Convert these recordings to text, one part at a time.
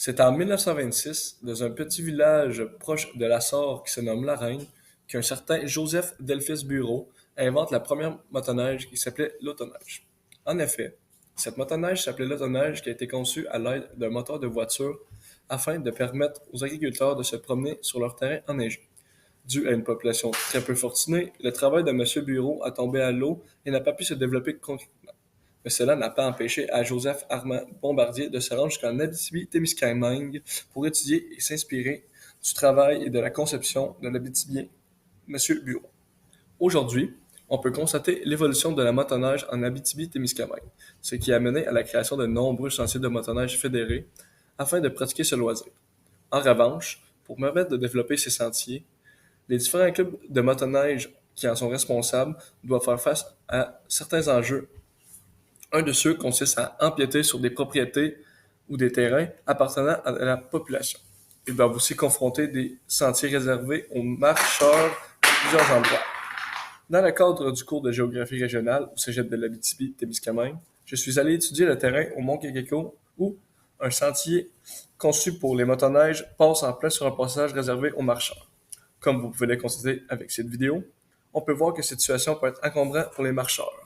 C'est en 1926, dans un petit village proche de la Sarre qui se nomme La Reine, qu'un certain Joseph Delphis Bureau invente la première motoneige qui s'appelait l'autoneige. En effet, cette motoneige s'appelait l'autoneige qui a été conçue à l'aide d'un moteur de voiture afin de permettre aux agriculteurs de se promener sur leur terrain enneigé. Dû à une population très peu fortunée, le travail de M. Bureau a tombé à l'eau et n'a pas pu se développer concrètement. Mais cela n'a pas empêché à Joseph Armand Bombardier de se rendre jusqu'en Abitibi-Témiscamingue pour étudier et s'inspirer du travail et de la conception de l'Abitibien M. Bureau. Aujourd'hui, on peut constater l'évolution de la motoneige en Abitibi-Témiscamingue, ce qui a mené à la création de nombreux chantiers de motoneige fédérés afin de pratiquer ce loisir. En revanche, pour permettre de développer ces sentiers, les différents clubs de motoneige qui en sont responsables doivent faire face à certains enjeux. Un de ceux consiste à empiéter sur des propriétés ou des terrains appartenant à la population. Ils doivent aussi confronter des sentiers réservés aux marcheurs à plusieurs endroits. Dans le cadre du cours de géographie régionale au cégep de l'Abitibi-Témiscamingue, je suis allé étudier le terrain au Mont Quéquecot où un sentier conçu pour les motoneiges passe en plein sur un passage réservé aux marcheurs. Comme vous pouvez le constater avec cette vidéo, on peut voir que cette situation peut être encombrante pour les marcheurs.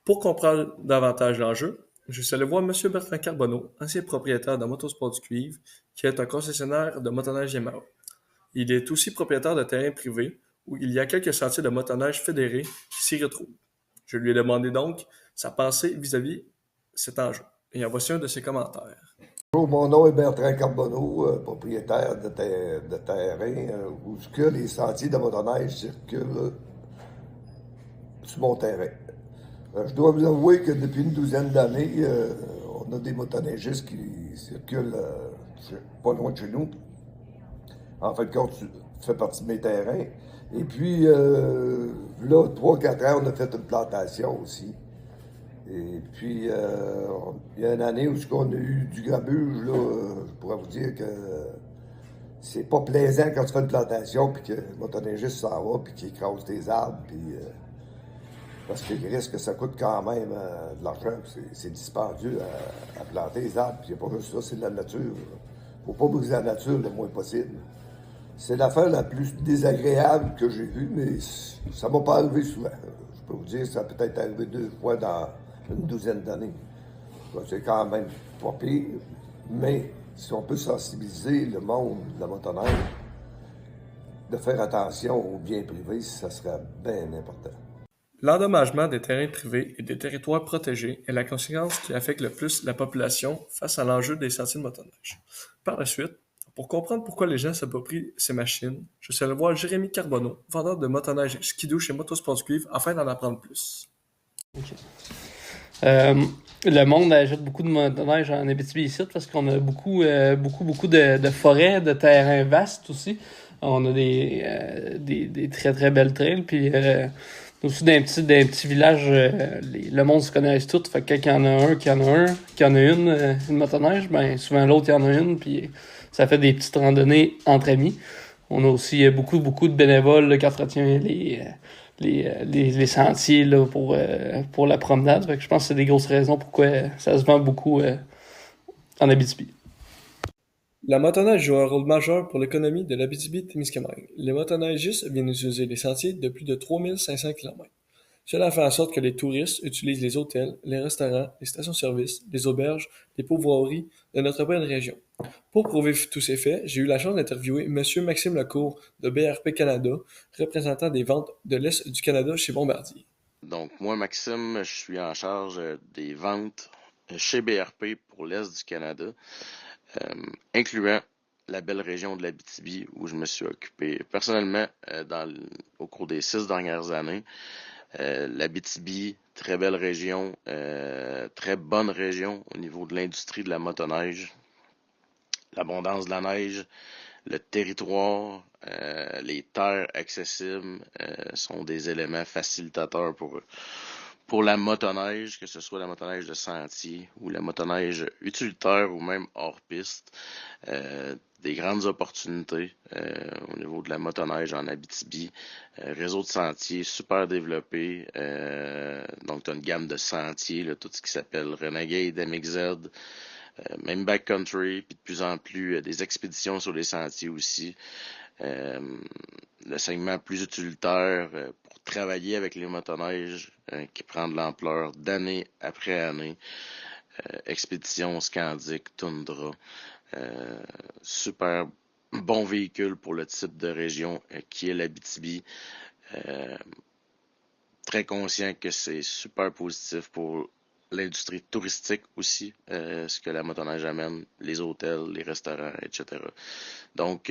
Pour comprendre davantage l'enjeu, je suis allé voir M. Bertrand Carbonneau, ancien propriétaire de Motosport du Cuivre, qui est un concessionnaire de motoneige Yamaha. Il est aussi propriétaire de terrains privés où il y a quelques sentiers de motoneige fédérés qui s'y retrouvent. Je lui ai demandé donc sa pensée vis-à-vis cet enjeu. Et en voici un de ses commentaires. Bonjour, mon nom est Bertrand Carbonneau, propriétaire de terrain où que les sentiers de motoneige circulent sur mon terrain. Je dois vous avouer que depuis une douzaine d'années, on a des motoneigistes qui circulent pas loin de chez nous. En fait, compte, ça fait partie de mes terrains. Et puis, là, 3-4 ans, on a fait une plantation aussi. Et puis, il y a une année où on a eu du grabuge, là, je pourrais vous dire que c'est pas plaisant quand tu fais une plantation, puis que le motoneigiste s'en va, puis qu'il écrase tes arbres, puis parce qu'il risque que ça coûte quand même de l'argent, c'est dispendieux à planter les arbres, puis il n'y a pas juste ça, c'est de la nature. Faut pas briser la nature le moins possible. C'est l'affaire la plus désagréable que j'ai vue, mais ça m'a pas arrivé souvent. Je peux vous dire, ça a peut-être arrivé 2 fois dans une douzaine d'années. C'est quand même pas pire, mais si on peut sensibiliser le monde de la motoneige, de faire attention aux biens privés, ça serait bien important. L'endommagement des terrains privés et des territoires protégés est la conséquence qui affecte le plus la population face à l'enjeu des sentiers de motoneige. Par la suite, pour comprendre pourquoi les gens s'approprient ces machines, je suis allé voir Jérémy Carbonneau, vendeur de motoneige skidoo chez Motosport du Cuivre, afin d'en apprendre plus. Okay. Le monde achète beaucoup de motoneige en Abitibi ici parce qu'on a beaucoup de forêts, de terrains vastes aussi. On a des très très belles trails, puis aussi d'un petit village, le monde se connaît tout. Fait que quand il y en a un, qui en a une motoneige, ben souvent l'autre il y en a une, puis ça fait des petites randonnées entre amis. On a aussi beaucoup de bénévoles là, qui entretiennent les sentiers là, pour la promenade. Fait que je pense que c'est des grosses raisons pourquoi ça se vend beaucoup en Abitibi. La motoneige joue un rôle majeur pour l'économie de l'Abitibi-Témiscamingue. Les motoneigistes viennent utiliser les sentiers de plus de 3500 km. Cela fait en sorte que les touristes utilisent les hôtels, les restaurants, les stations-service, les auberges, les pourvoiries de notre belle région. Pour prouver tous ces faits, j'ai eu la chance d'interviewer M. Maxime Lecourt de BRP Canada, représentant des ventes de l'Est du Canada chez Bombardier. Donc, moi, Maxime, je suis en charge des ventes chez BRP pour l'Est du Canada, incluant la belle région de l'Abitibi où je me suis occupé personnellement au cours des 6 dernières années. L'Abitibi, très belle région, très bonne région au niveau de l'industrie de la motoneige, l'abondance de la neige, le territoire, les terres accessibles sont des éléments facilitateurs pour la motoneige, que ce soit la motoneige de sentier ou la motoneige utilitaire ou même hors piste. Des grandes opportunités au niveau de la motoneige en Abitibi. Réseau de sentiers super développé. Donc, tu as une gamme de sentiers, là, tout ce qui s'appelle Renegade, MXZ, même backcountry, puis de plus en plus des expéditions sur les sentiers aussi. Euh, le segment plus utilitaire pour travailler avec les motoneiges qui prend de l'ampleur d'année après année. Expédition Scandic, Tundra. Super bon véhicule pour le type de région qui est l'Abitibi. Très conscient que c'est super positif pour l'industrie touristique aussi, ce que la motoneige amène, les hôtels, les restaurants, etc. Donc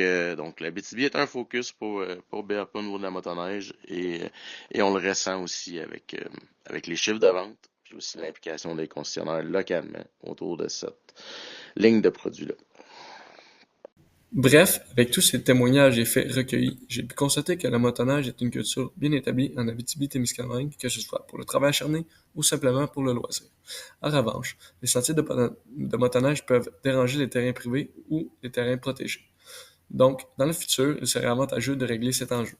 l'Abitibi est un focus pour BRP au niveau de la motoneige et on le ressent aussi avec les chiffres de vente, puis aussi l'implication des concessionnaires localement autour de cette ligne de produits-là. Bref, avec tous ces témoignages et faits recueillis, j'ai pu constater que la motoneige est une culture bien établie en Abitibi-Témiscamingue, que ce soit pour le travail acharné ou simplement pour le loisir. En revanche, les sentiers de motoneige peuvent déranger les terrains privés ou les terrains protégés. Donc, dans le futur, il serait avantageux de régler cet enjeu.